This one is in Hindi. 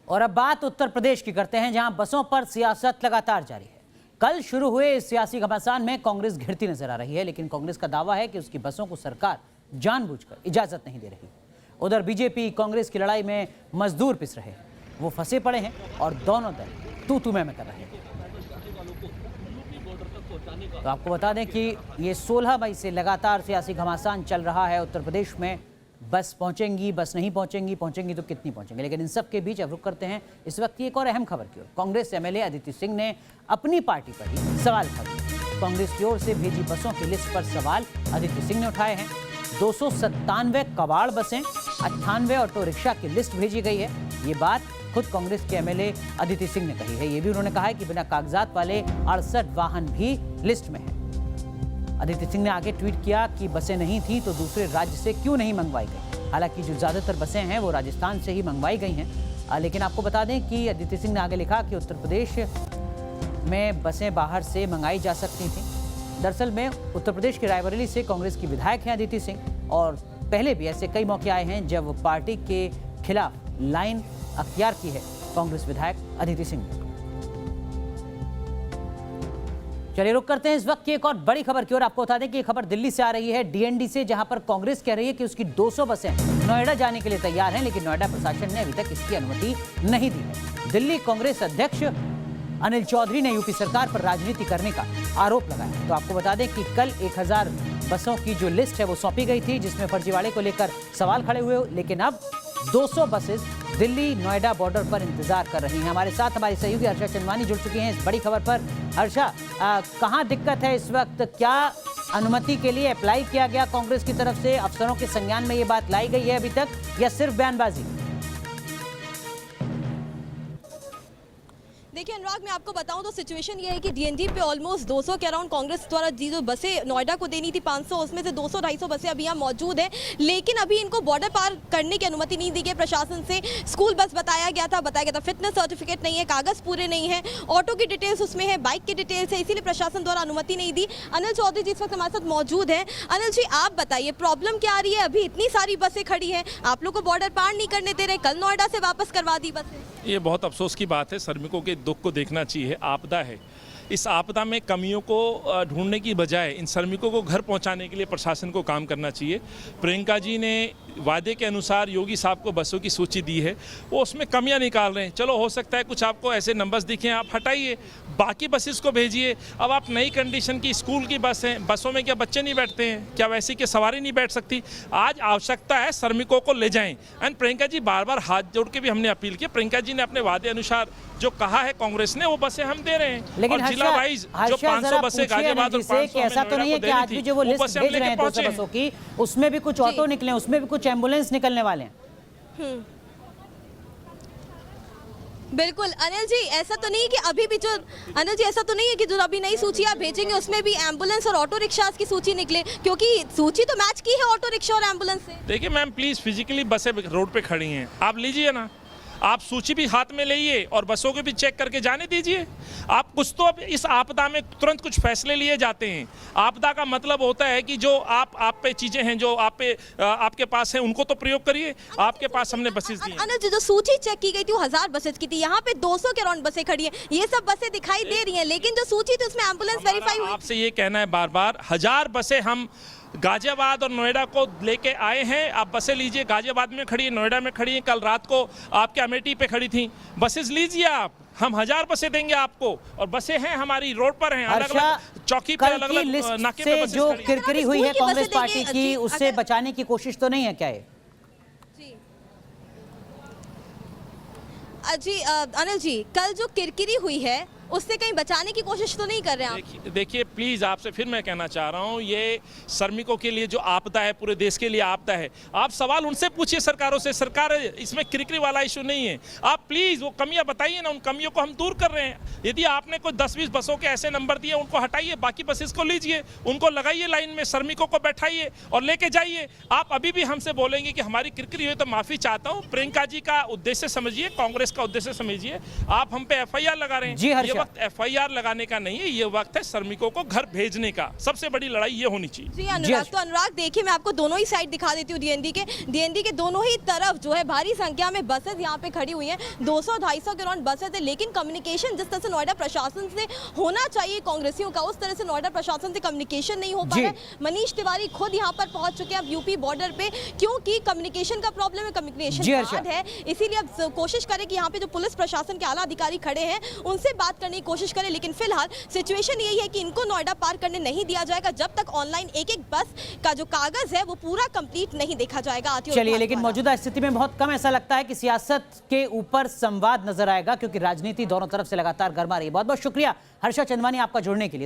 और अब बात उत्तर प्रदेश की करते हैं, जहां बसों पर सियासत लगातार जारी है। कल शुरू हुए इस सियासी घमासान में कांग्रेस घिरती नजर आ रही है, लेकिन कांग्रेस का दावा है कि उसकी बसों को सरकार जानबूझकर इजाजत नहीं दे रही। उधर बीजेपी कांग्रेस की लड़ाई में मजदूर पिस रहे हैं, वो फंसे पड़े हैं और दोनों दल तू मैं कर रहे हैं। तो आपको बता दें कि ये 16 मई से लगातार सियासी घमासान चल रहा है उत्तर प्रदेश में। बस पहुंचेंगी, बस नहीं पहुंचेंगी, पहुंचेंगी तो कितनी पहुंचेंगी। लेकिन इन सब के बीच अब रुख करते हैं इस वक्त की एक और अहम खबर की ओर। कांग्रेस एमएलए अदिति सिंह ने अपनी पार्टी पर ही सवाल उठा दिए। कांग्रेस की ओर से भेजी बसों की लिस्ट पर सवाल अदिति सिंह ने उठाए हैं। 297 कबाड़ बसें, 98 ऑटो रिक्शा की लिस्ट भेजी गई है। ये बात खुद कांग्रेस के एमएलए अदिति सिंह ने कही है। ये भी उन्होंने कहा है कि बिना कागजात वाले 68 वाहन भी लिस्ट में है। अदिति सिंह ने आगे ट्वीट किया कि बसें नहीं थी तो दूसरे राज्य से क्यों नहीं मंगवाई गई। हालांकि जो ज़्यादातर बसें हैं वो राजस्थान से ही मंगवाई गई हैं। लेकिन आपको बता दें कि अदिति सिंह ने आगे लिखा कि उत्तर प्रदेश में बसें बाहर से मंगाई जा सकती थीं। दरअसल में उत्तर प्रदेश के रायबरेली से कांग्रेस की विधायक हैं अदिति सिंह, और पहले भी ऐसे कई मौके आए हैं जब पार्टी के खिलाफ लाइन अख्तियार की है कांग्रेस विधायक अदिति सिंह ने। चलिए रुक करते हैं इस वक्त की एक और बड़ी खबर की ओर। आपको बता दें कि ये खबर दिल्ली से आ रही है, डीएनडी से, जहां पर कांग्रेस कह रही है कि उसकी 200 बसें नोएडा जाने के लिए तैयार हैं, लेकिन नोएडा प्रशासन ने अभी तक इसकी अनुमति नहीं दी है। दिल्ली कांग्रेस अध्यक्ष अनिल चौधरी ने यूपी सरकार पर राजनीति करने का आरोप लगाया। तो आपको बता दें कि कल 1000 बसों की जो लिस्ट है वो सौंपी गई थी, जिसमें फर्जीवाड़े को लेकर सवाल खड़े हुए, लेकिन अब 200 बसेस दिल्ली नोएडा बॉर्डर पर इंतजार कर रही हैं। हमारे साथ हमारी सहयोगी हर्षा चंदवानी जुड़ चुकी हैं इस बड़ी खबर पर। हर्षा, कहां दिक्कत है इस वक्त? क्या अनुमति के लिए अप्लाई किया गया कांग्रेस की तरफ से? अफसरों के संज्ञान में ये बात लाई गई है अभी तक, या सिर्फ बयानबाजी? देखिए अनुराग, मैं आपको बताऊं तो सिचुएशन ये है कि डीएनडी पे ऑलमोस्ट 200 के अराउंड कांग्रेस द्वारा जो बसें नोएडा को देनी थी 500, उसमें से 200-250 बसें अभी यहाँ मौजूद हैं। लेकिन अभी इनको बॉर्डर पार करने की अनुमति नहीं दी गई प्रशासन से। स्कूल बस बताया गया था, फिटनेस सर्टिफिकेट नहीं है, कागज पूरे नहीं है, ऑटो की डिटेल्स उसमें है, बाइक की डिटेल्स है, इसीलिए प्रशासन द्वारा अनुमति नहीं दी। अनिल चौधरी जी इस वक्त हमारे साथ मौजूद है। अनिल जी, आप बताइए प्रॉब्लम क्या आ रही है? अभी इतनी सारी बसें खड़ी हैं, आप लोग को बॉर्डर पार नहीं करने दे रहे, कल नोएडा से वापस करवा दी बसें। ये बहुत अफसोस की बात है। श्रमिकों के दुख को देखना चाहिए। आपदा है, इस आपदा में कमियों को ढूंढने की बजाय इन श्रमिकों को घर पहुंचाने के लिए प्रशासन को काम करना चाहिए। प्रियंका जी ने वादे के अनुसार योगी साहब को बसों की सूची दी है, वो उसमें कमियां निकाल रहे हैं। चलो हो सकता है कुछ आपको ऐसे नंबर्स दिखें, आप हटाइए, बाकी बसेस को भेजिए। अब आप नई कंडीशन की स्कूल की बस हैं, बसों में क्या बच्चे नहीं बैठते हैं? क्या वैसी की सवारी नहीं बैठ सकती? आज आवश्यकता है श्रमिकों को ले जाएं। एंड प्रियंका जी बार बार हाथ जोड़ के भी हमने अपील की। प्रियंका जी ने अपने वादे अनुसार जो कहा है कांग्रेस ने, वो बसें हम दे रहे हैं। लेकिन जिला वाइज जो 500 बसें गाजियाबाद और 500 ऐसा तो नहीं है कि आज भी जो वो लिस्ट भेज रहे हैं 200 बसों की, उसमें भी कुछ ऑटो निकले, उसमें भी कुछ एम्बुलेंस निकलने वाले हैं? बिल्कुल अनिल जी, ऐसा तो नहीं है कि अभी भी जो अनिल जी ऐसा तो नहीं है कि जो अभी नई सूची आप भेजेंगे उसमें भी एम्बुलेंस और ऑटो रिक्शा की सूची निकले, क्योंकि सूची तो मैच की है ऑटो रिक्शा और एम्बुलेंस से। देखिए मैम, प्लीज फिजिकली बसें रोड पे खड़ी हैं, आप लीजिए ना, आप सूची भी हाथ में लाइए और बसों को भी चेक करके जाने दीजिए। आप कुछ तो अब इस आपदा में तुरंत कुछ फैसले लिए जाते हैं। आपदा का मतलब होता है कि जो आप पे चीजें हैं, जो आपके पास हैं, उनको तो प्रयोग करिए। आपके पास हमने बसेस दी। अनिल, जो सूची चेक की गई थी वो 1000 बसेस की थी, यहाँ पे 200 के अराउंड बसें खड़ी हैं। ये सब बसें दिखाई दे रही हैं, लेकिन जो सूची थी उसमें एम्बुलेंस वेरीफाई हुई। आपसे ये कहना है बार बार, 1000 बसें हम गाजियाबाद और नोएडा को लेके आए हैं। आप बसें लीजिए, गाजियाबाद में खड़ी है, नोएडा में खड़ी है, कल रात को आपके अमेठी पे खड़ी थी। बसेस लीजिए आप, हम 1000 बसें देंगे आपको, और बसें हैं हमारी रोड पर हैं, अलग अलग चौकी पे, अलग अलग नाके पे बसें जो किरकिरी हुई है कांग्रेस पार्टी की, उससे बचाने की कोशिश तो नहीं है क्या ये? जी अनिल जी, कल जो किरकिरी हुई है उससे कहीं बचाने की कोशिश तो नहीं कर रहे हैं आप? देखिए प्लीज, आपसे फिर मैं कहना चाह रहा हूं, ये श्रमिकों के लिए जो आपदा है, पूरे देश के लिए आपदा है। आप सवाल उनसे पूछिए, सरकारों से। सरकार इसमें किरकिरी वाला इशू नहीं है। आप प्लीज वो कमियां बताइए ना, उन कमियों को हम दूर कर रहे हैं। यदि आपने कोई 10-20 बसों के ऐसे नंबर दिए, उनको हटाइए, बाकी बसेस को लीजिए, उनको लगाइए लाइन में, श्रमिकों को बैठाइए और लेके जाइए। आप अभी भी हमसे बोलेंगे कि हमारी किरकिरी हुई, तो माफी चाहता हूँ। प्रियंका जी का उद्देश्य समझिए, कांग्रेस का उद्देश्य समझिए। आप हम पे FIR लगा रहे हैं। जी हर्षा, अच्छा। वक्त FIR लगाने का नहीं है, ये वक्त है श्रमिकों को घर भेजने का। सबसे बड़ी लड़ाई ये होनी चाहिए। जी अनुराग, तो अनुराग देखिए मैं आपको दोनों ही साइड दिखा देती हूँ। डीएनडी के दोनों ही तरफ जो है भारी संख्या में बसेस यहाँ पे खड़ी हुई हैं। 200-250 के अराउंड बसेस है, लेकिन कम्युनिकेशन जिस तरह से नोएडा प्रशासन से होना चाहिए कांग्रेसियों का, उस तरह से नोएडा प्रशासन से कम्युनिकेशन नहीं हो पा रहा है। मनीष तिवारी खुद यहाँ पर पहुंच चुके हैं अब यूपी बॉर्डर पे, क्योंकि कम्युनिकेशन का प्रॉब्लम है, कम्युनिकेशन कार्ड है। इसीलिए अब कोशिश करें कि यहाँ पे जो पुलिस प्रशासन के आला अधिकारी खड़े हैं उनसे बात करने की कोशिश करें, लेकिन फिलहाल सिचुएशन यही है कि इनको नोएडा पार करने नहीं दिया जाएगा जब तक ऑनलाइन एक एक बस का जो कागज है वो पूरा कंप्लीट नहीं देखा जाएगा। चलिए, लेकिन मौजूदा स्थिति में बहुत कम ऐसा लगता है कि सियासत के ऊपर संवाद नजर आएगा, क्योंकि राजनीति दोनों तरफ से लगातार गर्मा रही है। बहुत बहुत शुक्रिया हर्षा चंदवानी आपका जुड़ने के लिए।